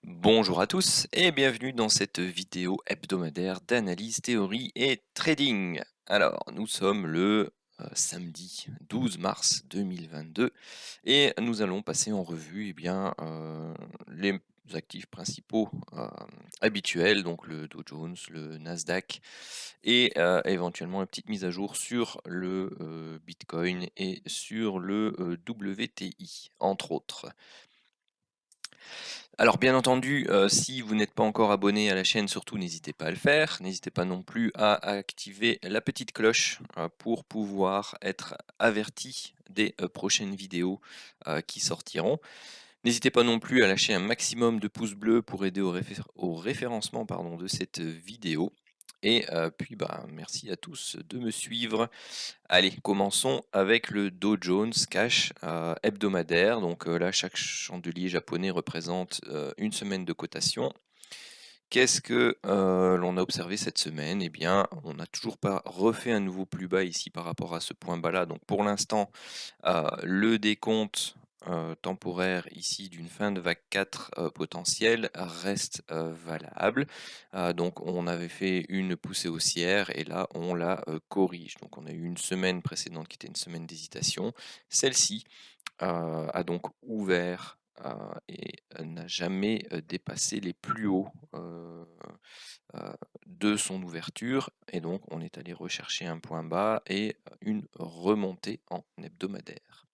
Bonjour à tous et bienvenue dans cette vidéo hebdomadaire d'analyse, théorie et trading. Alors, nous sommes le samedi 12 mars 2022 et nous allons passer en revue les actifs principaux habituels, donc le Dow Jones, le Nasdaq et éventuellement une petite mise à jour sur le Bitcoin et sur le WTI, entre autres. Alors bien entendu, si vous n'êtes pas encore abonné à la chaîne, surtout n'hésitez pas à le faire. N'hésitez pas non plus à activer la petite cloche, pour pouvoir être averti des, prochaines vidéos, qui sortiront. N'hésitez pas non plus à lâcher un maximum de pouces bleus pour aider au référencement, pardon, de cette vidéo et merci à tous de me suivre. Allez, commençons avec le Dow Jones Cash hebdomadaire. Donc là, chaque chandelier japonais représente une semaine de cotation. Qu'est-ce que l'on a observé cette semaine? Eh bien, on n'a toujours pas refait un nouveau plus bas ici par rapport à ce point bas là. Donc pour l'instant, le décompte temporaire ici d'une fin de vague 4 potentielle reste valable. Donc on avait fait une poussée haussière et là on la corrige. Donc on a eu une semaine précédente qui était une semaine d'hésitation. Celle-ci a donc ouvert et n'a jamais dépassé les plus hauts de son ouverture et donc on est allé rechercher un point bas et une remontée en hebdomadaire.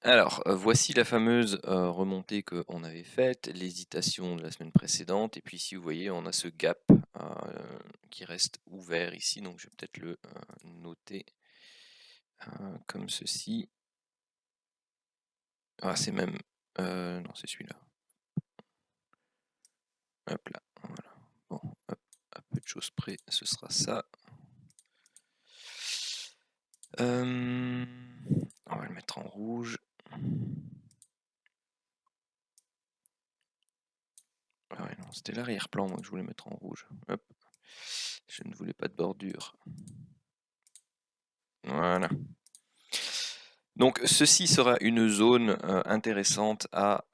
Alors, voici la fameuse remontée qu'on avait faite, l'hésitation de la semaine précédente et puis ici vous voyez on a ce gap qui reste ouvert ici, donc je vais peut-être le noter comme ceci. Ah c'est même non c'est celui-là. Hop là, voilà. Bon, hop, à peu de choses près, ce sera ça. On va le mettre en rouge. Ah ouais, non, c'était l'arrière-plan moi que je voulais mettre en rouge. Hop. Je ne voulais pas de bordure. Voilà. Donc ceci sera une zone intéressante à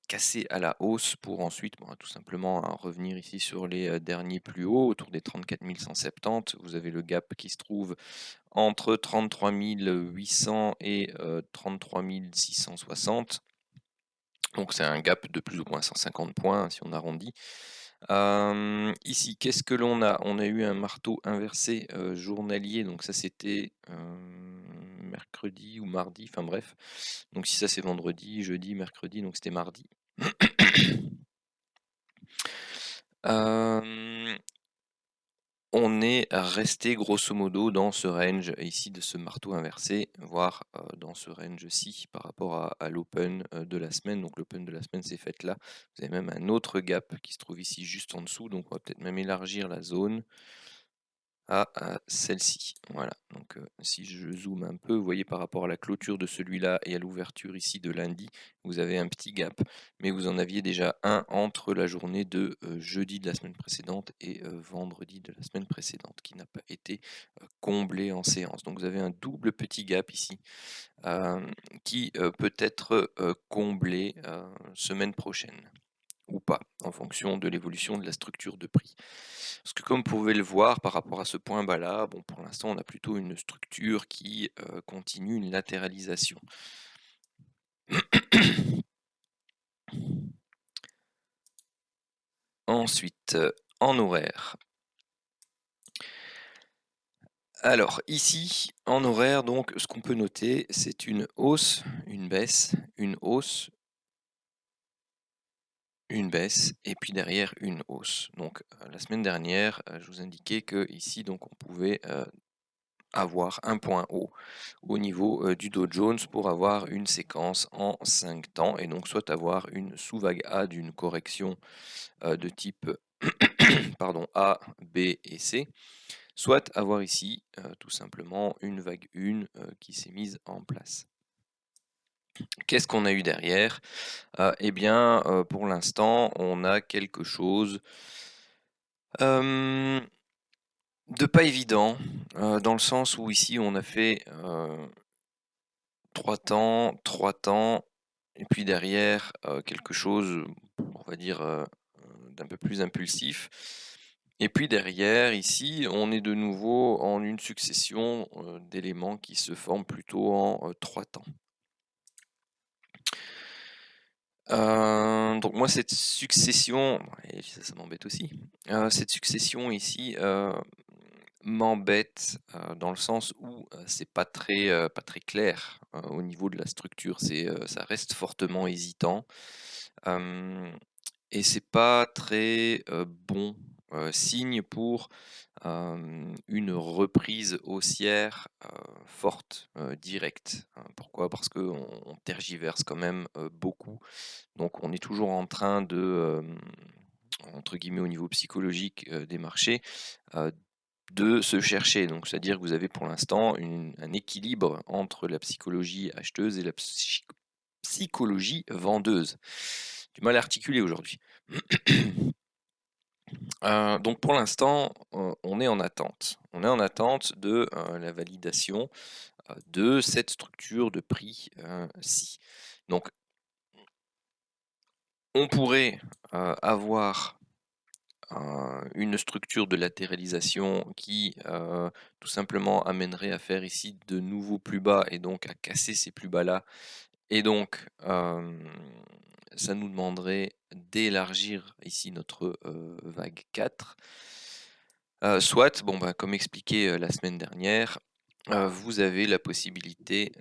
casser à la hausse pour ensuite tout simplement revenir ici sur les derniers plus hauts autour des 34 170. Vous avez le gap qui se trouve entre 33 800 et 33 660. Donc c'est un gap de plus ou moins 150 points si on arrondit. Ici, qu'est-ce que l'on a? On a eu un marteau inversé journalier, donc ça c'était mercredi ou mardi, enfin bref. Donc si ça c'est vendredi, jeudi, mercredi, donc c'était mardi. On est resté grosso modo dans ce range ici de ce marteau inversé, voire dans ce range-ci par rapport à l'open de la semaine. Donc l'open de la semaine s'est faite là. Vous avez même un autre gap qui se trouve ici juste en dessous. Donc on va peut-être même élargir la zone à celle-ci. Voilà, donc si je zoome un peu, vous voyez par rapport à la clôture de celui-là et à l'ouverture ici de lundi, vous avez un petit gap, mais vous en aviez déjà un entre la journée de jeudi de la semaine précédente et vendredi de la semaine précédente, qui n'a pas été comblé en séance. Donc vous avez un double petit gap ici, qui peut être comblé semaine prochaine ou pas, en fonction de l'évolution de la structure de prix. Parce que comme vous pouvez le voir par rapport à ce point bas là, bon pour l'instant on a plutôt une structure qui continue une latéralisation. Ensuite, en horaire. Alors ici, en horaire, donc ce qu'on peut noter, c'est une hausse, une baisse, une hausse, une baisse et puis derrière une hausse. Donc la semaine dernière, je vous indiquais que ici donc on pouvait avoir un point haut au niveau du Dow Jones pour avoir une séquence en 5 temps et donc soit avoir une sous-vague A d'une correction de type pardon, A, B et C, soit avoir ici tout simplement une vague 1 qui s'est mise en place. Qu'est-ce qu'on a eu derrière? Eh bien, pour l'instant, on a quelque chose de pas évident, dans le sens où ici on a fait 3 temps, 3 temps, Et puis derrière, quelque chose, on va dire, d'un peu plus impulsif. Et puis derrière, ici, on est de nouveau en une succession, d'éléments qui se forment plutôt en, 3 temps. Donc moi cette succession et ça m'embête aussi. Cette succession ici, m'embête, dans le sens où, c'est pas très clair, au niveau de la structure. Ça reste fortement hésitant. Hem Et c'est pas très, bon, signe pour, une reprise haussière, forte, directe, hein. Pourquoi? Parce qu'on tergiverse quand même, beaucoup. Donc on est toujours en train de, entre guillemets «au niveau psychologique», des marchés, heu, de se chercher. Donc c'est-à-dire que vous avez pour l'instant un équilibre entre la psychologie acheteuse et la psychologie vendeuse. Du mal à articuler aujourd'hui. Donc pour l'instant, on est en attente. On est en attente de, la validation, de cette structure de prix, ci. Donc on pourrait, avoir, une structure de latéralisation qui, tout simplement amènerait à faire ici de nouveaux plus bas et donc à casser ces plus bas-là et donc, ça nous demanderait d'élargir ici notre, vague 4. Soit, bon, bah, comme expliqué, la semaine dernière, vous avez la possibilité,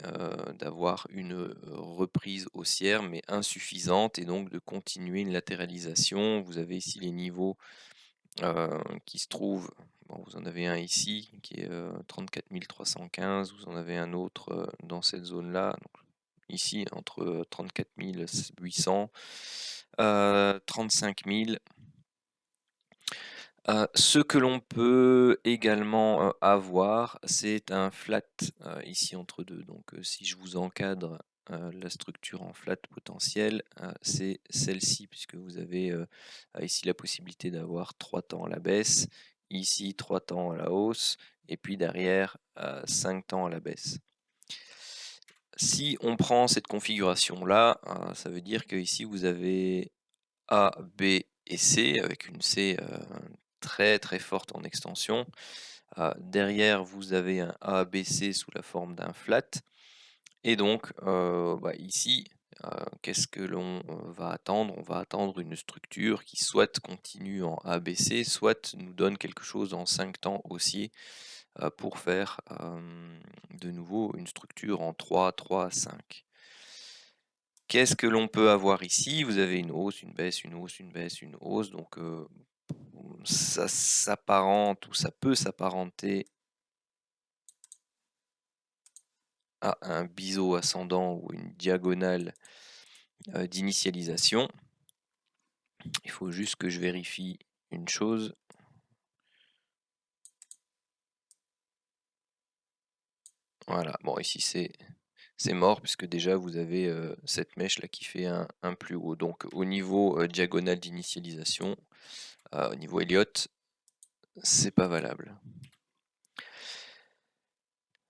d'avoir une, reprise haussière mais insuffisante et donc de continuer une latéralisation. Vous avez ici les niveaux, qui se trouvent bon, vous en avez un ici qui est, 34 315, vous en avez un autre, dans cette zone-là, donc ici entre, 34 800, 35 000. Ce que l'on peut également, avoir, c'est un flat, ici entre 2. Donc, si je vous encadre, la structure en flat potentiel, c'est celle-ci puisque vous avez, ici la possibilité d'avoir 3 temps à la baisse, ici 3 temps à la hausse et puis derrière, 5 temps à la baisse. Si on prend cette configuration-là, ça veut dire qu'ici vous avez A, B et C, avec une C, très, très forte en extension. Derrière, vous avez un ABC sous la forme d'un flat et donc, bah, ici, qu'est-ce que l'on, va attendre? On va attendre une structure qui soit continue en ABC, soit nous donne quelque chose en 5 temps haussier, pour faire, de nouveau une structure en 3-3-5. Qu'est-ce que l'on peut avoir ici? Vous avez une hausse, une baisse, une hausse, une baisse, une hausse, donc ça s'apparente ou ça peut s'apparenter à un biseau ascendant ou une diagonale, d'initialisation. Il faut juste que je vérifie une chose. Voilà, bon ici c'est mort puisque déjà vous avez, cette mèche là qui fait un plus haut. Donc au niveau, diagonale d'initialisation, au niveau Elliott, c'est pas valable.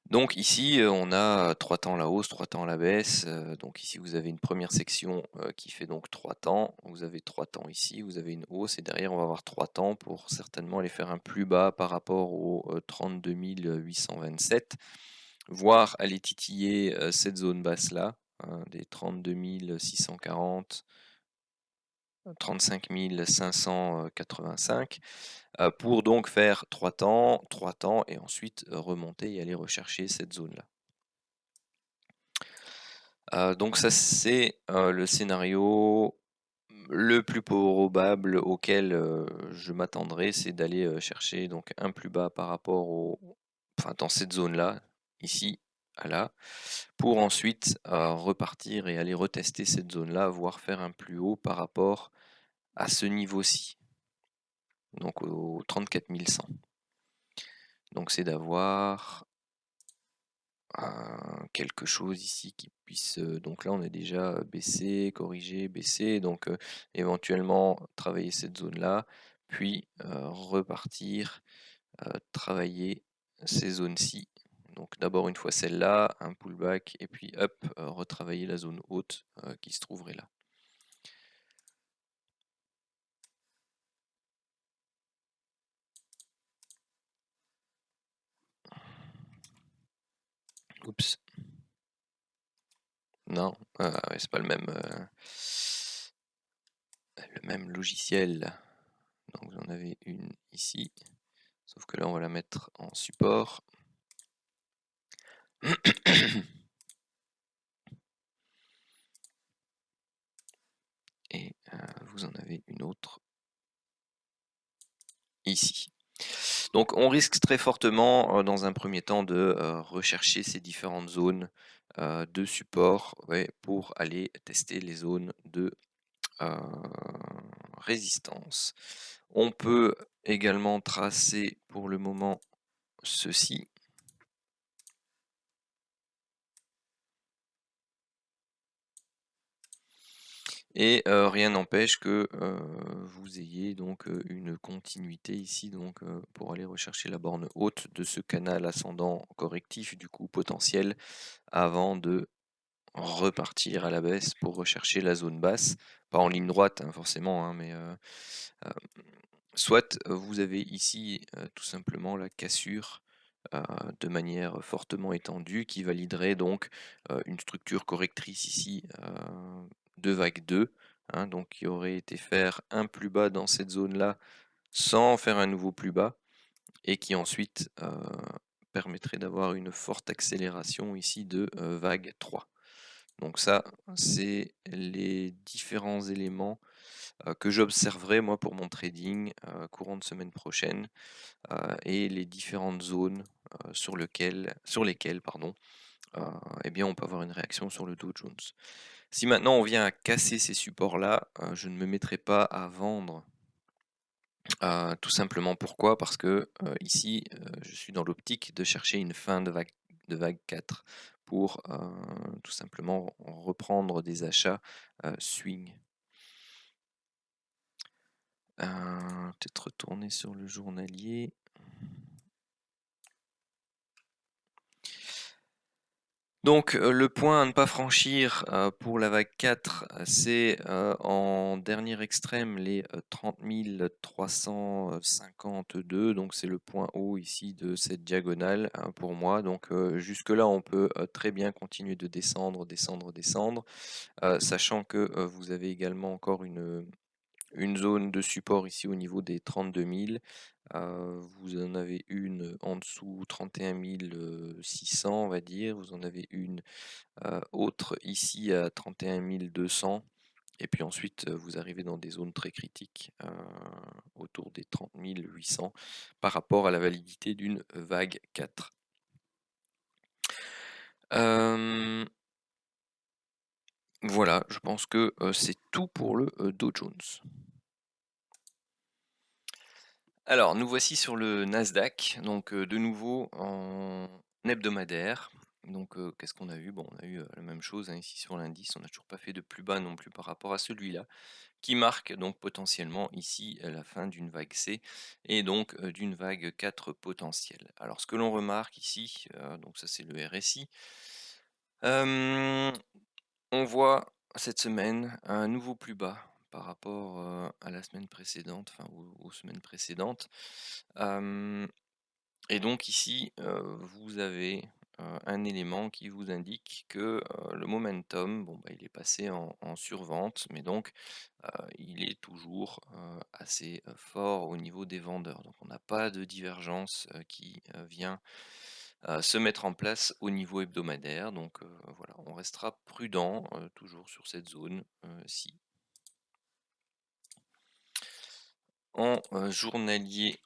Donc ici, on a 3 temps à la hausse, 3 temps à la baisse, donc ici vous avez une première section, qui fait donc 3 temps. Vous avez 3 temps ici, vous avez une hausse et derrière on va avoir 3 temps pour certainement aller faire un plus bas par rapport aux, 32 827, voire aller titiller, cette zone basse là, hein, des 32 640, 35 585. Pour donc faire 3 temps et ensuite, remonter et aller rechercher cette zone-là. Donc ça c'est, le scénario le plus probable auquel, je m'attendrai, c'est d'aller, chercher donc un plus bas par rapport enfin dans cette zone-là, ici à là, pour ensuite, repartir et aller retester cette zone-là, voire faire un plus haut par rapport à ce niveau-ci, donc au 34 100. Donc c'est d'avoir quelque chose ici qui puisse, donc là on a déjà baissé, corrigé, baissé, donc éventuellement travailler cette zone-là, puis repartir, travailler ces zones-ci, Donc d'abord une fois celle-là, un pullback, et puis hop, retravailler la zone haute qui se trouverait là. Oups. Non, ouais, c'est pas le même logiciel. Donc j'en avais une ici, sauf que là on va la mettre en support. Et vous en avez une autre ici. Donc on risque très fortement dans un premier temps de rechercher ces différentes zones de support, ouais, pour aller tester les zones de résistance. On peut également tracer pour le moment ceci. Et rien n'empêche que vous ayez donc une continuité ici, donc pour aller rechercher la borne haute de ce canal ascendant correctif du coup potentiel, avant de repartir à la baisse pour rechercher la zone basse, pas en ligne droite hein, forcément, hein, mais soit vous avez ici tout simplement la cassure de manière fortement étendue qui validerait donc une structure correctrice ici de vague 2, hein, donc qui aurait été faire un plus bas dans cette zone-là sans faire un nouveau plus bas, et qui ensuite permettrait d'avoir une forte accélération ici de vague 3. Donc ça, c'est les différents éléments que j'observerai moi pour mon trading courant de semaine prochaine, et les différentes zones sur lesquelles pardon, eh bien on peut avoir une réaction sur le Dow Jones. Si maintenant on vient à casser ces supports-là, je ne me mettrai pas à vendre. Tout simplement pourquoi? Parce que ici, je suis dans l'optique de chercher une fin de vague 4 pour tout simplement reprendre des achats swing. Peut-être retourner sur le journalier. Donc le point à ne pas franchir pour la vague 4, c'est en dernier extrême les 30 352, donc c'est le point haut ici de cette diagonale hein, pour moi. Donc jusque là on peut très bien continuer de descendre, descendre, descendre, sachant que vous avez également encore une zone de support ici au niveau des 32 000. Vous en avez une en dessous 31 600 on va dire, vous en avez une autre ici à 31 200, et puis ensuite vous arrivez dans des zones très critiques autour des 30 800 par rapport à la validité d'une vague 4. Voilà, je pense que c'est tout pour le Dow Jones. Alors, nous voici sur le Nasdaq, donc de nouveau en hebdomadaire. Donc, qu'est-ce qu'on a eu? Bon, on a eu la même chose hein, ici sur l'indice, on n'a toujours pas fait de plus bas non plus par rapport à celui-là, qui marque donc potentiellement ici la fin d'une vague C et donc d'une vague 4 potentielle. Alors, ce que l'on remarque ici, donc ça c'est le RSI, on voit cette semaine un nouveau plus bas par rapport à la semaine précédente, enfin aux semaines précédentes. Et donc ici, vous avez un élément qui vous indique que le momentum, bon, bah, il est passé en survente, mais donc il est toujours assez fort au niveau des vendeurs. Donc on n'a pas de divergence qui vient se mettre en place au niveau hebdomadaire. Donc voilà, on restera prudent toujours sur cette zone-ci. En journalier,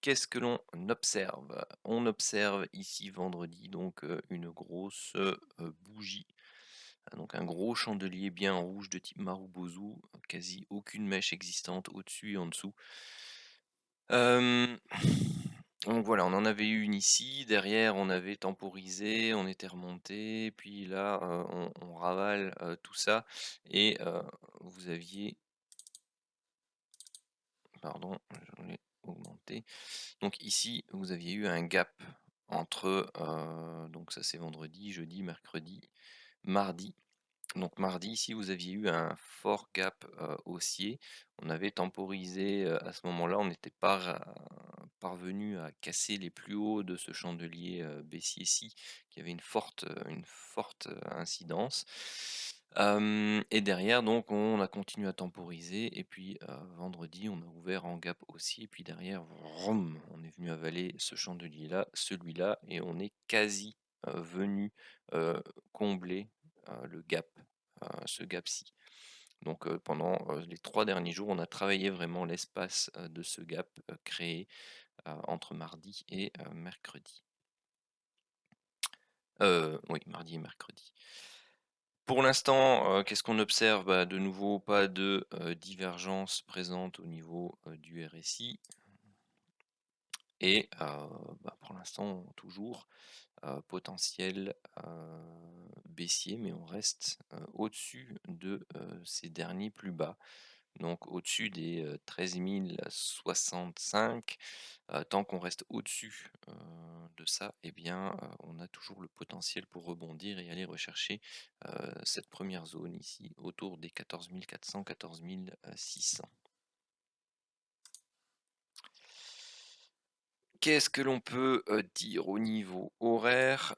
qu'est-ce que l'on observe? On observe ici vendredi donc une grosse bougie, donc un gros chandelier bien rouge de type Marubozu, quasi aucune mèche existante au-dessus et en dessous. Donc voilà, on en avait eu une ici, derrière on avait temporisé, on était remonté, puis là on ravale tout ça, et vous aviez, pardon, je l'ai augmenté. Donc ici, vous aviez eu un gap entre, donc ça c'est vendredi, jeudi, mercredi, mardi. Donc mardi, ici, vous aviez eu un fort gap haussier. On avait temporisé à ce moment-là, on n'était pas parvenu à casser les plus hauts de ce chandelier baissier-ci, qui avait une forte incidence. Et derrière, donc, on a continué à temporiser. Et puis vendredi, on a ouvert en gap aussi. Et puis derrière, vroom, on est venu avaler ce chandelier-là, celui-là, et on est quasi venu combler le gap, ce gap-ci. Donc pendant les 3 derniers jours, on a travaillé vraiment l'espace de ce gap créé entre mardi et mercredi. Oui, mardi et mercredi. Pour l'instant, qu'est-ce qu'on observe? Bah, de nouveau, pas de divergence présente au niveau du RSI. Et bah, pour l'instant, toujours potentiel baissier, mais on reste au-dessus de ces derniers plus bas, donc au-dessus des 13 065. Tant qu'on reste au-dessus de ça, eh bien, on a toujours le potentiel pour rebondir et aller rechercher cette première zone ici, autour des 14 400, 14 600. Qu'est-ce que l'on peut dire au niveau horaire?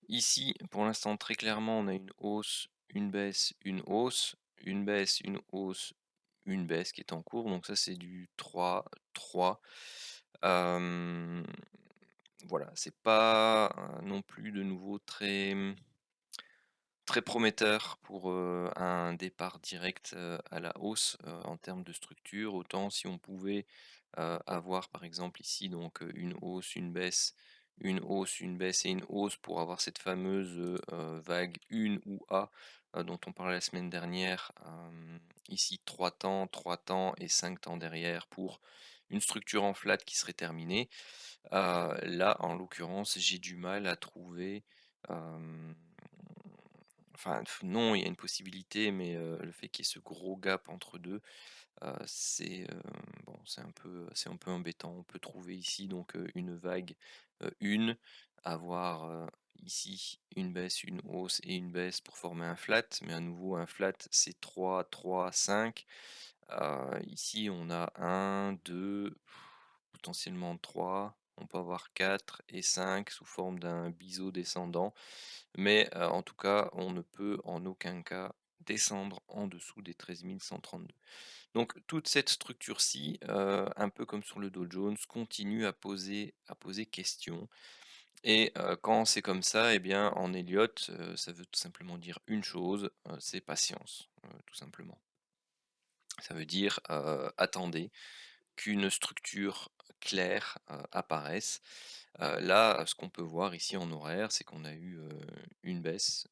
Ici, pour l'instant, très clairement, on a une hausse, une baisse, une hausse, une baisse, une hausse, une baisse qui est en cours. Donc ça, c'est du 3, 3. Voilà, c'est pas non plus de nouveau très prometteur pour un départ direct à la hausse en termes de structure. Autant si on pouvait avoir par exemple ici donc une hausse, une baisse, une hausse, une baisse et une hausse pour avoir cette fameuse vague 1 ou A dont on parlait la semaine dernière. Ici 3 temps et 5 temps derrière pour une structure en flat qui serait terminée. Là, en l'occurrence, j'ai du mal à trouver. Enfin, non, il y a une possibilité, mais le fait qu'il y ait ce gros gap entre deux, bon, c'est un peu embêtant. On peut trouver ici donc une vague 1, avoir ici une baisse, une hausse et une baisse pour former un flat, mais à nouveau un flat c'est 3, 3, 5. Ici on a 1, 2, potentiellement 3. On peut avoir 4 et 5 sous forme d'un biseau descendant. Mais en tout cas, on ne peut en aucun cas descendre en dessous des 13 132. Donc toute cette structure-ci, un peu comme sur le Dow Jones, continue à poser question. Et quand c'est comme ça, eh bien en Elliott, ça veut tout simplement dire une chose, c'est patience, tout simplement. Ça veut dire attendez qu'une structure claire apparaisse. Là, ce qu'on peut voir ici en horaire, c'est qu'on a eu une baisse,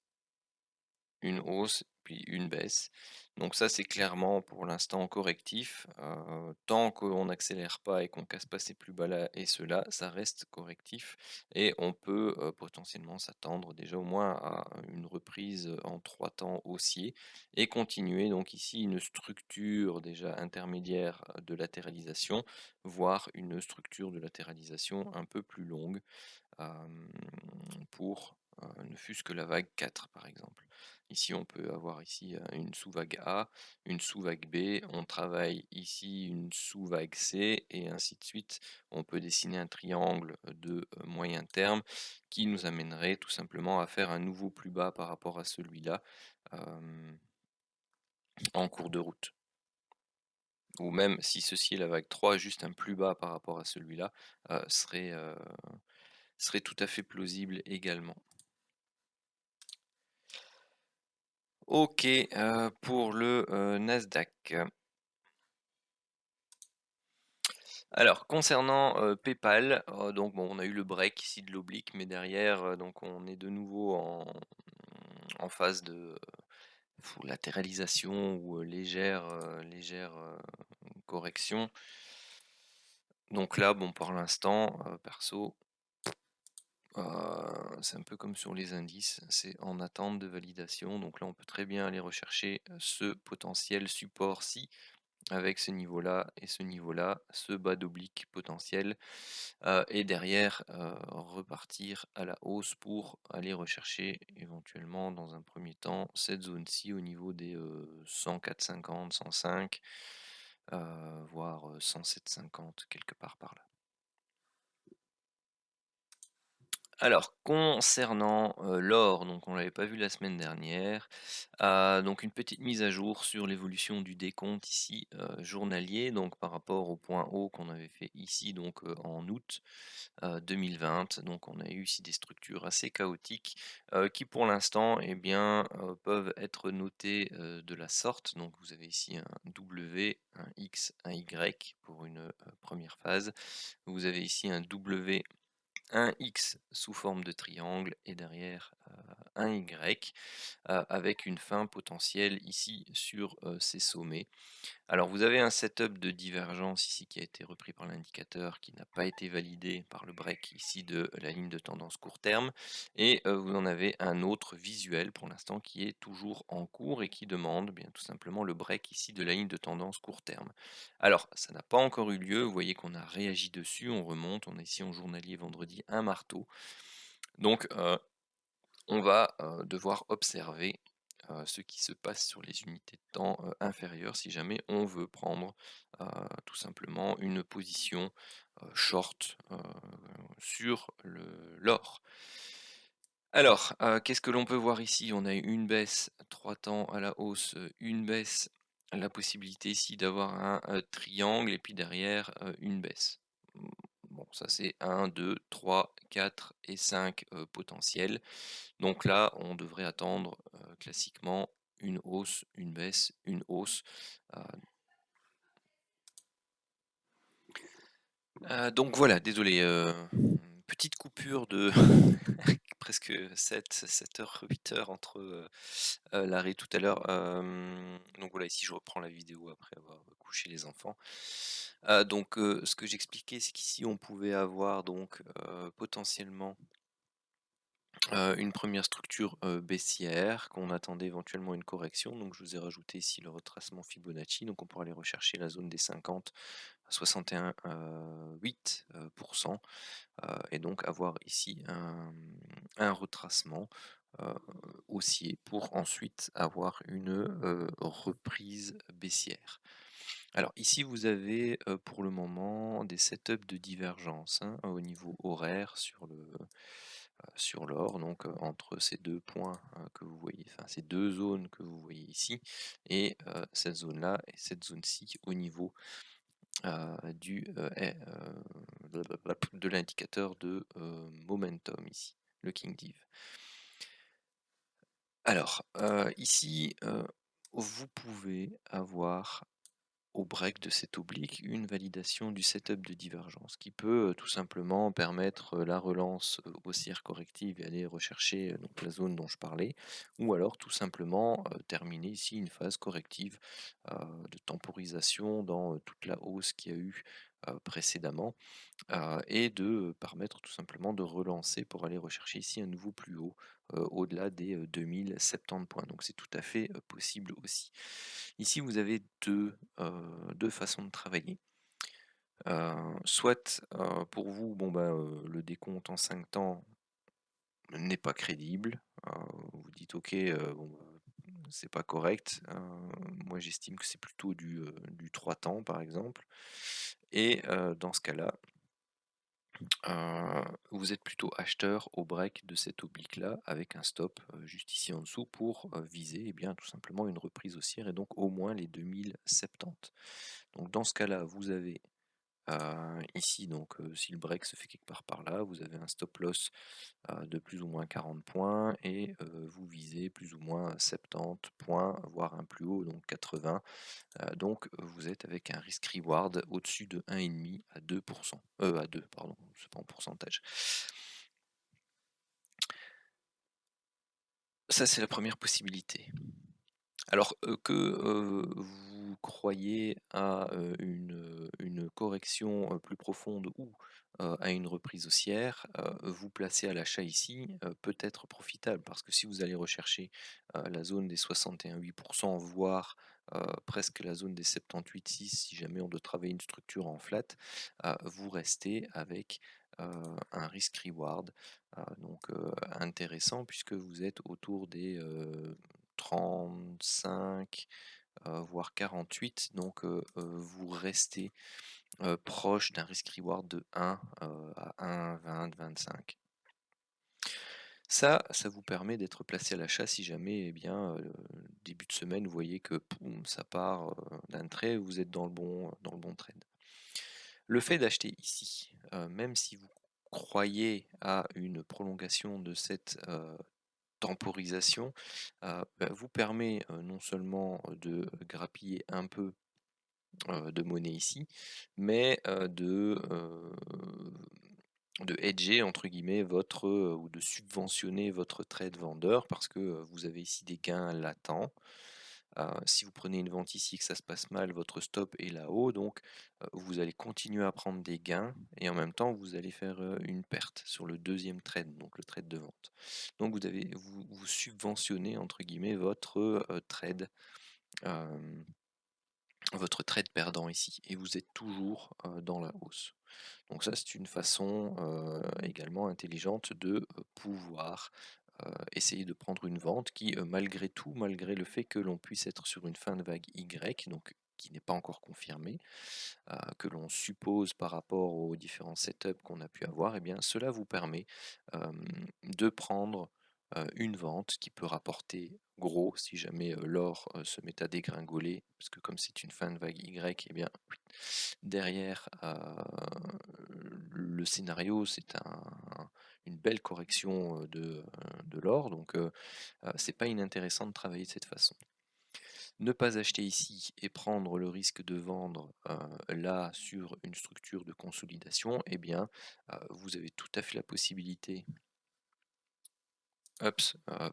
une hausse, puis une baisse. Donc ça, c'est clairement pour l'instant correctif. Tant qu'on n'accélère pas et qu'on casse pas ces plus bas là et ceux-là, ça reste correctif. Et on peut potentiellement s'attendre déjà au moins à une reprise en 3 temps haussier et continuer donc ici une structure déjà intermédiaire de latéralisation, voire une structure de latéralisation un peu plus longue pour ne fût-ce que la vague 4 par exemple. Ici on peut avoir ici une sous-vague A, une sous-vague B, on travaille ici une sous-vague C et ainsi de suite. On peut dessiner un triangle de moyen terme qui nous amènerait tout simplement à faire un nouveau plus bas par rapport à celui-là en cours de route. Ou même si ceci est la vague 3, juste un plus bas par rapport à celui-là serait tout à fait plausible également. Ok, pour le Nasdaq. Alors, concernant PayPal, donc bon, on a eu le break ici de l'oblique, mais derrière, donc on est de nouveau en phase de latéralisation ou légère correction. Donc là, bon, pour l'instant, perso, c'est un peu comme sur les indices, c'est en attente de validation. Donc là, on peut très bien aller rechercher ce potentiel support-ci avec ce niveau-là et ce niveau-là, ce bas d'oblique potentiel, et derrière repartir à la hausse pour aller rechercher éventuellement dans un premier temps cette zone-ci au niveau des 104,50, 105, voire 107,50 quelque part par là. Alors, concernant l'or, donc on l'avait pas vu la semaine dernière, donc une petite mise à jour sur l'évolution du décompte ici journalier, donc par rapport au point haut qu'on avait fait ici donc en août 2020. Donc on a eu ici des structures assez chaotiques qui pour l'instant eh bien, peuvent être notées de la sorte. Donc vous avez ici un W, un X, un Y pour une première phase. Vous avez ici un W, un X sous forme de triangle et derrière un Y avec une fin potentielle ici sur ces sommets. Alors vous avez un setup de divergence ici qui a été repris par l'indicateur qui n'a pas été validé par le break ici de la ligne de tendance court terme et vous en avez un autre visuel pour l'instant qui est toujours en cours et qui demande bien tout simplement le break ici de la ligne de tendance court terme. Alors ça n'a pas encore eu lieu, vous voyez qu'on a réagi dessus, on remonte, on est ici en journalier vendredi un marteau. Donc on va devoir observer ce qui se passe sur les unités de temps inférieures si jamais on veut prendre tout simplement une position short sur l'or. Alors, qu'est-ce que l'on peut voir ici? On a eu une baisse, 3 temps à la hausse, une baisse, la possibilité ici d'avoir un triangle et puis derrière une baisse. Bon, ça c'est 1, 2, 3, 4 et 5 potentiels. Donc là, on devrait attendre classiquement une hausse, une baisse, une hausse. Donc voilà, désolé, petite coupure de presque 7 heures, 8 heures entre l'arrêt tout à l'heure. Donc voilà, ici je reprends la vidéo après avoir couché les enfants. Donc ce que j'expliquais, c'est qu'ici on pouvait avoir donc potentiellement une première structure baissière, qu'on attendait éventuellement une correction. Donc je vous ai rajouté ici le retracement Fibonacci. Donc on pourra aller rechercher la zone des 50 à 61,8%, et donc avoir ici un retracement haussier pour ensuite avoir une reprise baissière. Alors ici vous avez pour le moment des setups de divergence au niveau horaire sur l'or, donc entre ces deux points que vous voyez, enfin ces deux zones que vous voyez ici, et cette zone-là et cette zone-ci au niveau de l'indicateur de momentum ici, le King Div. Alors ici, vous pouvez avoir au break de cet oblique une validation du setup de divergence qui peut tout simplement permettre la relance haussière corrective et aller rechercher donc la zone dont je parlais, ou alors tout simplement terminer ici une phase corrective de temporisation dans toute la hausse qu'il y a eu précédemment, et de permettre tout simplement de relancer pour aller rechercher ici un nouveau plus haut au-delà des 2070 points. Donc c'est tout à fait possible aussi. Ici vous avez deux façons de travailler. Soit pour vous, bon, le décompte en 5 temps n'est pas crédible. Vous dites ok, bon, c'est pas correct. Moi j'estime que c'est plutôt du 3 temps par exemple. Et dans ce cas-là, vous êtes plutôt acheteur au break de cet oblique-là, avec un stop juste ici en dessous pour viser bien, tout simplement une reprise haussière et donc au moins les 2070. Donc dans ce cas-là, vous avez ici, donc si le break se fait quelque part par là, vous avez un stop loss de plus ou moins 40 points et vous visez plus ou moins 70 points, voire un plus haut, donc 80. Donc vous êtes avec un risk reward au-dessus de 1,5 à 2%. À 2, pardon, c'est pas en pourcentage. Ça, c'est la première possibilité. Alors que vous croyez à une correction plus profonde ou à une reprise haussière, vous placer à l'achat ici peut être profitable parce que si vous allez rechercher la zone des 61,8%, voire presque la zone des 78,6 si jamais on doit travailler une structure en flat, vous restez avec un risk-reward donc intéressant puisque vous êtes autour des 35 voire 48 donc vous restez proche d'un risk-reward de 1 à 1,20-25. Ça vous permet d'être placé à l'achat si jamais, eh bien, début de semaine, vous voyez que poum, ça part d'un trait, vous êtes dans le bon trade. Le fait d'acheter ici, même si vous croyez à une prolongation de cette temporisation, vous permet non seulement de grappiller un peu de monnaie ici, mais de hedger entre guillemets votre ou de subventionner votre trade vendeur parce que vous avez ici des gains latents. Si vous prenez une vente ici que ça se passe mal, votre stop est là-haut, donc vous allez continuer à prendre des gains et en même temps vous allez faire une perte sur le deuxième trade, donc le trade de vente. Donc vous subventionnez entre guillemets euh, votre trade perdant ici et vous êtes toujours dans la hausse. Donc ça, c'est une façon également intelligente de pouvoir essayer de prendre une vente qui, malgré tout, malgré le fait que l'on puisse être sur une fin de vague Y, donc qui n'est pas encore confirmée, que l'on suppose par rapport aux différents setups qu'on a pu avoir, eh bien cela vous permet de prendre une vente qui peut rapporter gros si jamais l'or se met à dégringoler, parce que comme c'est une fin de vague Y, eh bien derrière le scénario, c'est une belle correction de l'or, donc c'est pas inintéressant de travailler de cette façon. Ne pas acheter ici et prendre le risque de vendre là sur une structure de consolidation, eh bien vous avez tout à fait la possibilité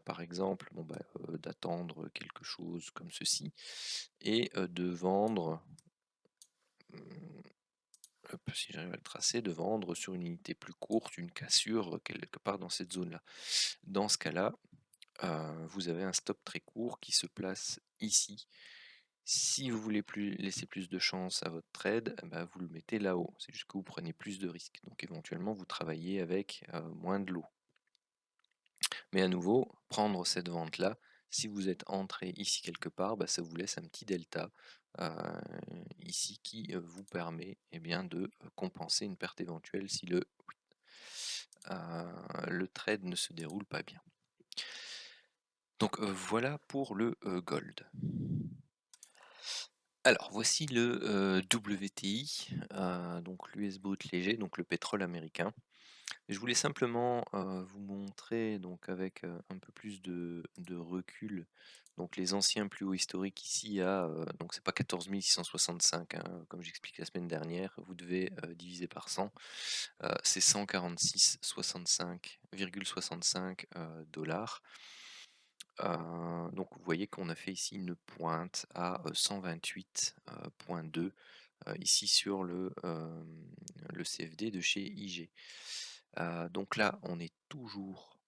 par exemple, d'attendre quelque chose comme ceci et de vendre, hum, si j'arrive à le tracer, de vendre sur une unité plus courte, une cassure quelque part dans cette zone-là. Dans ce cas-là, vous avez un stop très court qui se place ici. Si vous voulez laisser plus de chance à votre trade, vous le mettez là-haut. C'est juste que vous prenez plus de risques. Donc éventuellement, vous travaillez avec moins de lot. Mais à nouveau, prendre cette vente-là, si vous êtes entré ici quelque part, ça vous laisse un petit delta ici qui vous permet bien, de compenser une perte éventuelle si le trade ne se déroule pas bien. Donc voilà pour le gold. Alors voici le WTI, donc l'US brut léger, donc le pétrole américain. Je voulais simplement vous montrer donc avec un peu plus de recul donc les anciens plus hauts historiques ici à donc c'est pas 14 665 hein, comme j'explique la semaine dernière, vous devez diviser par 100, c'est 146,65 dollars. Donc vous voyez qu'on a fait ici une pointe à 128,2 ici sur le CFD de chez IG. Donc là, on est toujours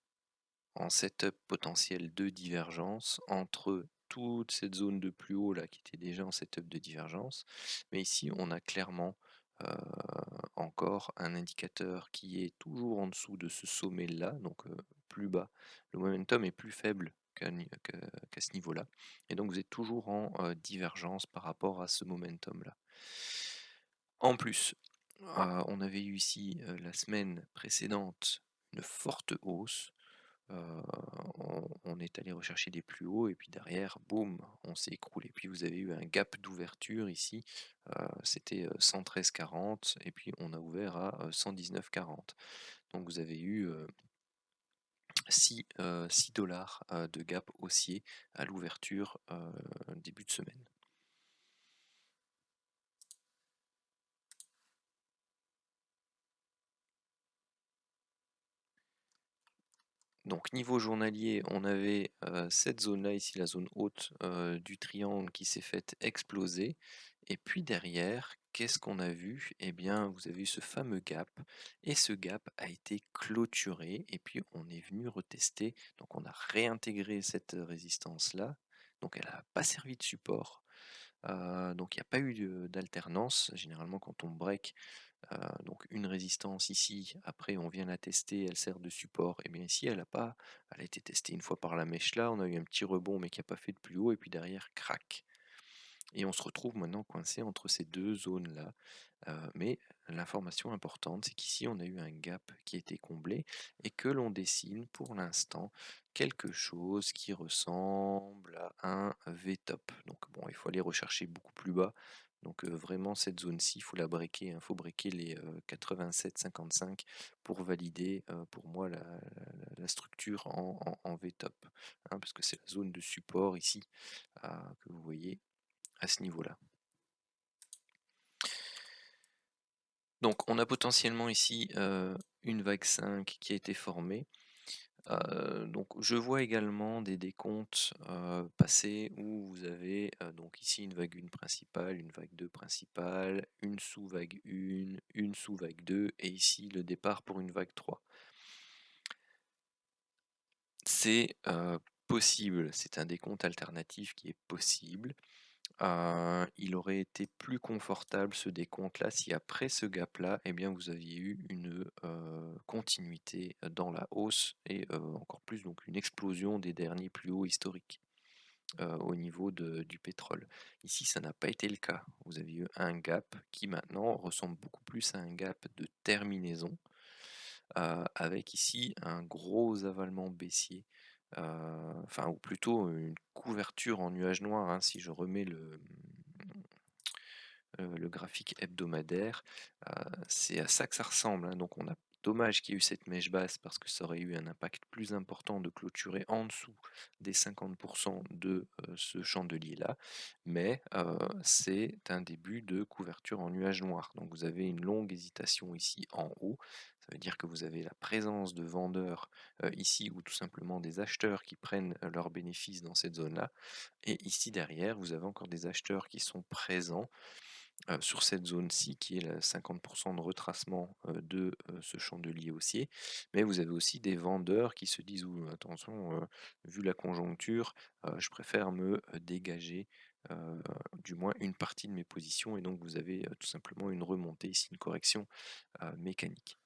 en setup potentiel de divergence entre toute cette zone de plus haut là qui était déjà en setup de divergence. Mais ici, on a clairement encore un indicateur qui est toujours en dessous de ce sommet là, donc plus bas. Le momentum est plus faible qu'à ce niveau-là. Et donc vous êtes toujours en divergence par rapport à ce momentum-là. En plus, on avait eu ici la semaine précédente une forte hausse. On est allé rechercher des plus hauts et puis derrière, boum, on s'est écroulé. Puis vous avez eu un gap d'ouverture ici, c'était 113,40 et puis on a ouvert à 119,40. Donc vous avez eu 6 dollars de gap haussier à l'ouverture début de semaine. Donc niveau journalier, on avait cette zone-là ici, la zone haute du triangle qui s'est faite exploser. Et puis derrière, qu'est-ce qu'on a vu? Eh bien, vous avez eu ce fameux gap. Et ce gap a été clôturé. Et puis on est venu retester. Donc on a réintégré cette résistance-là. donc elle n'a pas servi de support. Donc il n'y a pas eu d'alternance. Généralement quand on break, donc une résistance ici, après on vient la tester, elle sert de support, et bien ici elle a été testée une fois par la mèche là, on a eu un petit rebond mais qui n'a pas fait de plus haut, et puis derrière crac. Et on se retrouve maintenant coincé entre ces deux zones là. Mais l'information importante, c'est qu'ici on a eu un gap qui a été comblé et que l'on dessine pour l'instant quelque chose qui ressemble à un V-top. Donc bon, il faut aller rechercher beaucoup plus bas. Donc vraiment cette zone-ci, il faut la breaker, il faut breaker les 87,55 pour valider pour moi la structure en V-top, hein, parce que c'est la zone de support ici que vous voyez à ce niveau-là. Donc on a potentiellement ici une vague 5 qui a été formée. Donc je vois également des décomptes passer où vous avez donc ici une vague 1 principale, une vague 2 principale, une sous-vague 1, une sous-vague 2 et ici le départ pour une vague 3. C'est possible, c'est un décompte alternatif qui est possible. Il aurait été plus confortable ce décompte-là si après ce gap-là, eh bien, vous aviez eu une continuité dans la hausse et encore plus donc une explosion des derniers plus hauts historiques au niveau du pétrole. Ici, ça n'a pas été le cas. Vous avez eu un gap qui maintenant ressemble beaucoup plus à un gap de terminaison, avec ici un gros avalement baissier, enfin, ou plutôt une couverture en nuage noir, hein, si je remets le graphique hebdomadaire, c'est à ça que ça ressemble, hein. Donc on a dommage qu'il y ait eu cette mèche basse parce que ça aurait eu un impact plus important de clôturer en dessous des 50% de ce chandelier-là, mais c'est un début de couverture en nuage noir. Donc vous avez une longue hésitation ici en haut. Ça veut dire que vous avez la présence de vendeurs ici ou tout simplement des acheteurs qui prennent leurs bénéfices dans cette zone-là. Et ici derrière, vous avez encore des acheteurs qui sont présents sur cette zone-ci qui est la 50% de retracement de ce chandelier haussier. Mais vous avez aussi des vendeurs qui se disent: attention, vu la conjoncture, je préfère me dégager du moins une partie de mes positions». Et donc vous avez tout simplement une remontée ici, une correction mécanique.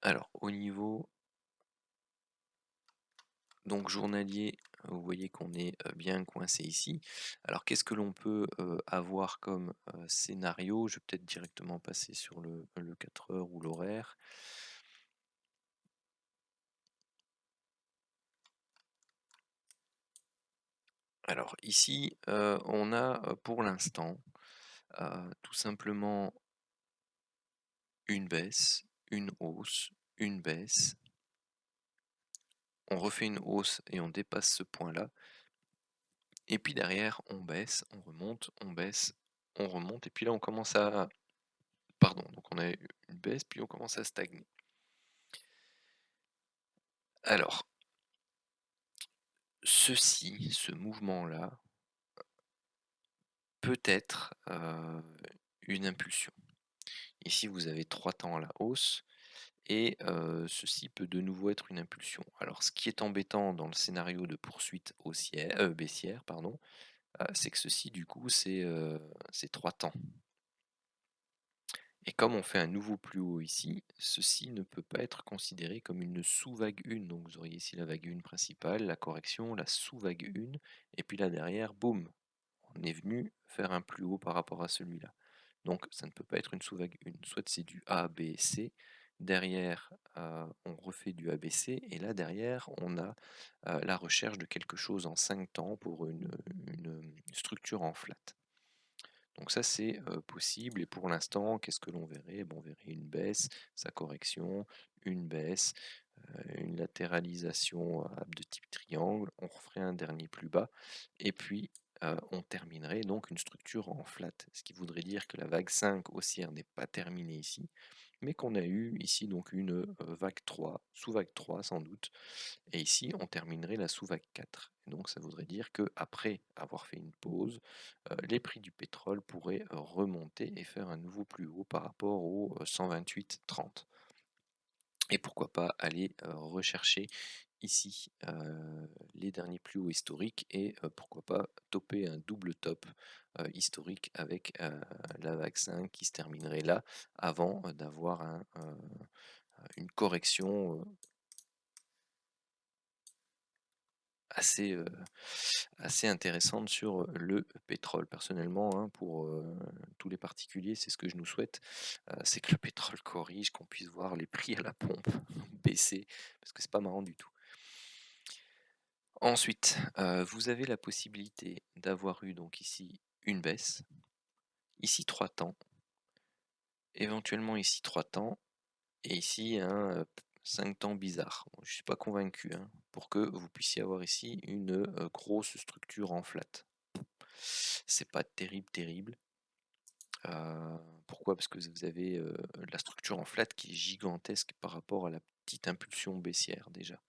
Alors au niveau donc journalier, vous voyez qu'on est bien coincé ici. Alors qu'est-ce que l'on peut avoir comme scénario? Je vais peut-être directement passer sur le 4 heures ou l'horaire. Alors ici, on a pour l'instant tout simplement une baisse, une hausse, une baisse. On refait une hausse et on dépasse ce point-là. Et puis derrière, on baisse, on remonte, on baisse, on remonte. Et puis là, on commence à... Pardon, donc on a une baisse, puis on commence à stagner. Alors, ce mouvement-là, peut être une impulsion. Ici, vous avez 3 temps à la hausse et ceci peut de nouveau être une impulsion. Alors, ce qui est embêtant dans le scénario de poursuite baissière, pardon, c'est que ceci, du coup, c'est 3 temps. Et comme on fait un nouveau plus haut ici, ceci ne peut pas être considéré comme une sous-vague 1. Donc vous auriez ici la vague 1 principale, la correction, la sous-vague 1, et puis là derrière, boum, on est venu faire un plus haut par rapport à celui-là. Donc ça ne peut pas être une sous-vague 1. Soit c'est du A, B, C, derrière on refait du ABC, et là derrière on a la recherche de quelque chose en 5 temps pour une structure en flat. Donc ça c'est possible, et pour l'instant qu'est-ce que l'on verrait? On verrait une baisse, sa correction, une baisse, une latéralisation de type triangle, on referait un dernier plus bas, et puis on terminerait donc une structure en flat, ce qui voudrait dire que la vague 5 haussière n'est pas terminée ici, mais qu'on a eu ici donc une vague 3, sous-vague 3 sans doute, et ici on terminerait la sous-vague 4. Et donc ça voudrait dire que après avoir fait une pause, les prix du pétrole pourraient remonter et faire un nouveau plus haut par rapport aux 128,30. Et pourquoi pas aller rechercher ici les derniers plus hauts historiques et pourquoi pas topper un double top historique avec la vague 5 qui se terminerait là avant d'avoir une correction assez, assez intéressante sur le pétrole. Personnellement, hein, pour tous les particuliers, c'est ce que je nous souhaite, c'est que le pétrole corrige, qu'on puisse voir les prix à la pompe baisser, parce que c'est pas marrant du tout. Ensuite, vous avez la possibilité d'avoir eu donc ici une baisse, ici 3 temps, éventuellement ici 3 temps, et ici un 5 temps bizarre. Bon, je suis pas convaincu, hein, pour que vous puissiez avoir ici une grosse structure en flat. C'est pas terrible, terrible. Pourquoi? Parce que vous avez la structure en flat qui est gigantesque par rapport à la petite impulsion baissière déjà.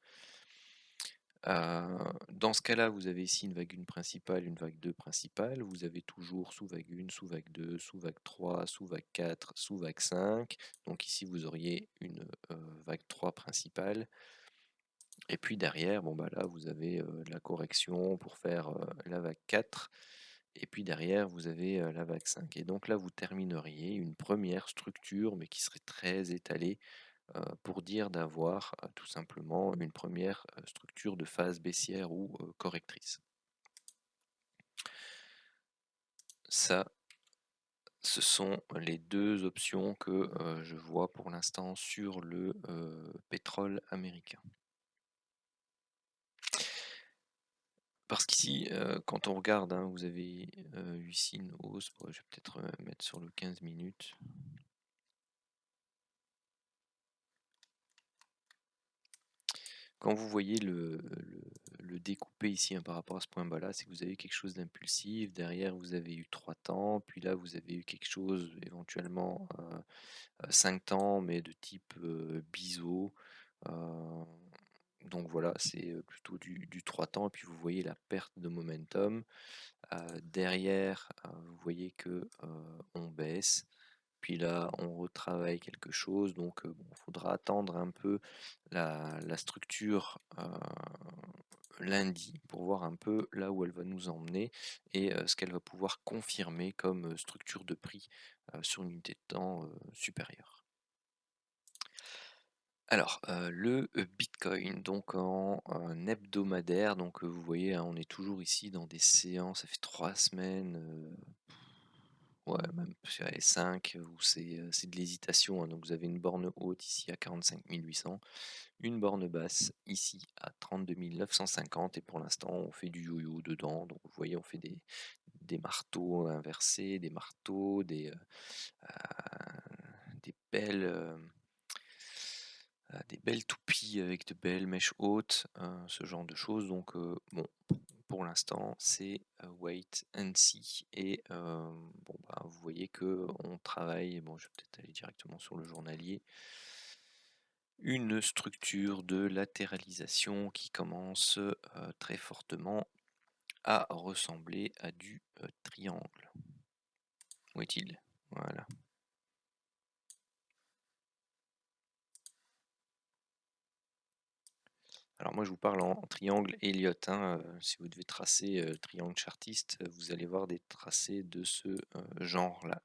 Dans ce cas-là, vous avez ici une vague 1 principale, une vague 2 principale. Vous avez toujours sous vague 1, sous vague 2, sous vague 3, sous vague 4, sous vague 5. Donc ici, vous auriez une vague 3 principale. Et puis derrière, bon bah là, vous avez la correction pour faire la vague 4. Et puis derrière, vous avez la vague 5. Et donc là, vous termineriez une première structure, mais qui serait très étalée, pour dire d'avoir tout simplement une première structure de phase baissière ou correctrice. Ça, ce sont les deux options que je vois pour l'instant sur le pétrole américain. Parce qu'ici, quand on regarde, hein, vous avez eu ici une hausse, je vais peut-être mettre sur le 15 minutes. Quand vous voyez le découper ici, hein, par rapport à ce point bas-là, c'est que vous avez quelque chose d'impulsif. Derrière, vous avez eu 3 temps, puis là, vous avez eu quelque chose, éventuellement 5 temps, mais de type biseau. Donc voilà, c'est plutôt du 3 temps. Et puis vous voyez la perte de momentum. Derrière, vous voyez que on baisse. Puis là, on retravaille quelque chose. Donc, bon, faudra attendre un peu la structure lundi pour voir un peu là où elle va nous emmener et ce qu'elle va pouvoir confirmer comme structure de prix sur une unité de temps supérieure. Alors, le Bitcoin, donc en hebdomadaire, donc vous voyez, hein, on est toujours ici dans des séances, ça fait 3 semaines, ouais, même je dirais 5 où c'est de l'hésitation, hein. Donc vous avez une borne haute ici à 45 800, une borne basse ici à 32 950 et pour l'instant on fait du yo-yo dedans. Donc vous voyez, on fait des marteaux inversés, des marteaux, des belles toupies avec de belles mèches hautes, ce genre de choses. Donc bon, pour l'instant, c'est wait and see. Et bon, bah, vous voyez que on travaille. Bon, je vais peut-être aller directement sur le journalier. Une structure de latéralisation qui commence très fortement à ressembler à du triangle. Où est-il? Voilà. Alors moi je vous parle en triangle Elliott, hein, si vous devez tracer triangle chartiste, vous allez voir des tracés de ce genre-là.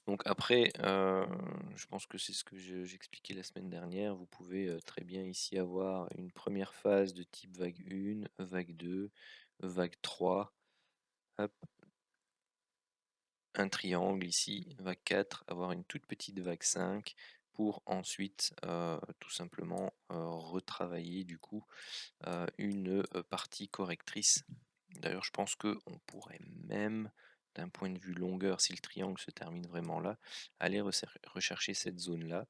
Donc après, je pense que c'est ce que j'expliquais la semaine dernière. Vous pouvez très bien ici avoir une première phase de type vague 1, vague 2, vague 3, hop, un triangle ici, vague 4, avoir une toute petite vague 5 pour ensuite tout simplement retravailler du coup une partie correctrice. D'ailleurs, je pense qu'on pourrait même, d'un point de vue longueur, si le triangle se termine vraiment là, aller rechercher cette zone-là,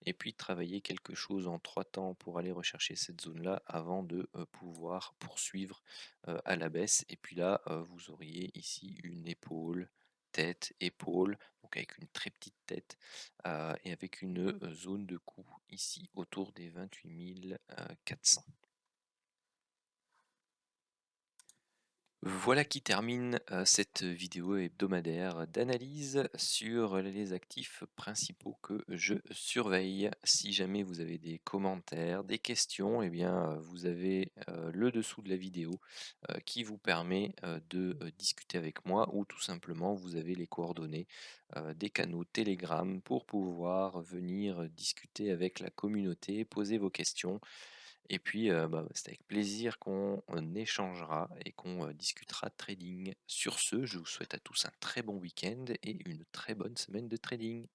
et puis travailler quelque chose en 3 temps pour aller rechercher cette zone-là avant de pouvoir poursuivre à la baisse. Et puis là, vous auriez ici une épaule, tête, épaule, donc avec une très petite tête, et avec une zone de coup ici autour des 28 400. Voilà qui termine cette vidéo hebdomadaire d'analyse sur les actifs principaux que je surveille. Si jamais vous avez des commentaires, des questions, eh bien, vous avez le dessous de la vidéo qui vous permet de discuter avec moi, ou tout simplement vous avez les coordonnées des canaux Telegram pour pouvoir venir discuter avec la communauté, poser vos questions. Et puis, c'est avec plaisir qu'on échangera et qu'on discutera de trading. Sur ce, je vous souhaite à tous un très bon week-end et une très bonne semaine de trading.